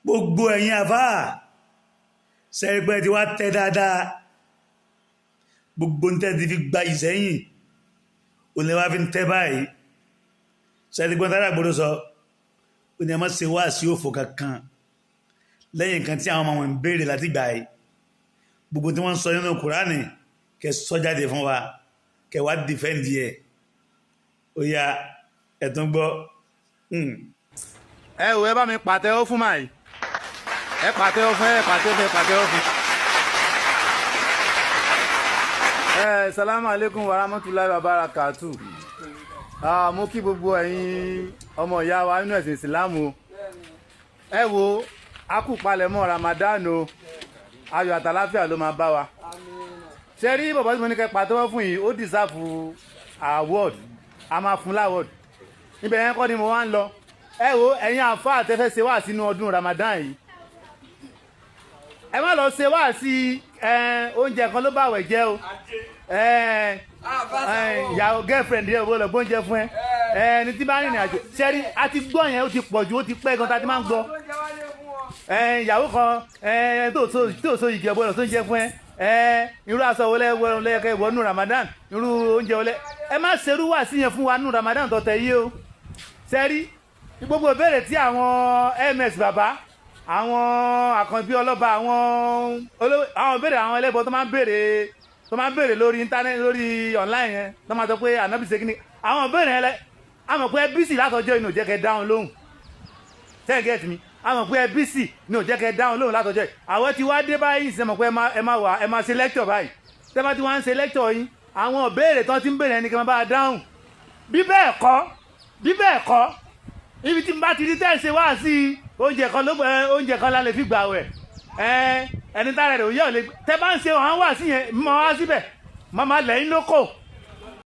gbogbo ẹ̀yin àfá sẹ́gbẹ́ tí wá tẹ́ dáadáa gbogbo tẹ́ ti fi gba ìsẹ́yìn o lè wá fi tẹ́ báyìí sẹ́gbẹ́ tàrà gbọ́dọ̀ sọ o ní a má ṣe wá sí òfò kankan lẹ́yìn kan tí àwọn ọmọ wọn béèrè láti gbà yìí gbogbo tí wọ́n sọ nínú Kùránì kẹ sọ jáde fún wa kẹ wá dìfẹ́ǹdì ẹ̀ ó yá ẹ̀tún gbọ́. ẹ wò ẹ bá mi pàtẹ́wọ́ fún màá yìí ẹ pàtẹ́wọ́ fún ẹ pàtẹ́wọ́ fún. Salamu alaikum wa rahmatulahi wa barakatu. Mo kí gbogbo ẹ̀yin ọmọ ìyá wa nínú ẹ̀sìn ìsìlámù. Ẹ wo a kú palẹ̀mọ́ Ramadan o ayọ̀ àtàláfíà ló máa bá wa. Ṣé rí bàbá tí mo ní kẹ́ pàtẹ́wọ́ fún yìí ó dìsáàfù award a máa fún láwọ́d níbẹ̀ yẹn kọ́ ni mo wá ń lọ. Ẹ wo ẹ̀yin àfáà tẹ́fẹ́ ṣe wá sínú ọdún Ramadan yìí ẹ má lọ ṣe wá sí oúnjẹ kan ló bá wẹ̀ jẹ́ o ìyàwó girlfriend yẹ wọ́n lọ gbóúnjẹ fún ẹ ní tí bá rìnrìn àjò ṣẹ́rí a ti gbọ́ yẹn ó ti pọ̀ jù ó ti pẹ́ gan ta ti máa ń gbọ́ ìyàwó kan tó so ìjẹ́ bọ́ọ̀lù tó ń jẹ fún ẹ irú aṣọ wo lẹ́yẹkẹ́ ìwọ̀nù Ramadan irú oúnjẹ wo lẹ́ ẹ má ṣerú wá sí yẹn fún wa nù Ramadan tọ̀tẹ̀ yìí o ṣẹ́rí gbogbo ìbéèrè tí àwọn ms bàbá àwọn àkànbí ọlọ́ba àwọn ìbéèrè àwọn ẹlẹ́bọ tó máa ń béèrè lórí íńtánẹ́ẹ̀tì lórí online yẹn tó máa sọ pé ànábì ṣe kíní àwọn ìbéèrè yẹn àmọ̀ pé bísí látọjọ́ inú jẹ́ kẹ́ dáhùn lóhùn tẹ́ get me àmọ̀ pé bísí ní ò jẹ́ kẹ́ dáhùn lóhùn látọjọ́ yìí àwọn tí wá dé báyìí ṣe mọ̀ pé ẹ máa ṣe lecture báyìí tẹ́ bá ti wá ń ṣe lecture yín àwọn ìbéèrè tó ti ń béèrè ẹni kí wọ́n bá dáhùn bí bẹ́ẹ̀ kọ́ ibi tí n bá ti rí tẹ́ ṣe wá sí oúnjẹ kan lálẹ́ fi gbà wẹ̀ ẹni tára rẹ̀ ò yẹ́ ò lè tẹ́ bá ń ṣe ọ̀hán wà sí yẹn mọ́ wá síbẹ̀ mọ́ máa lẹ́yìn lóko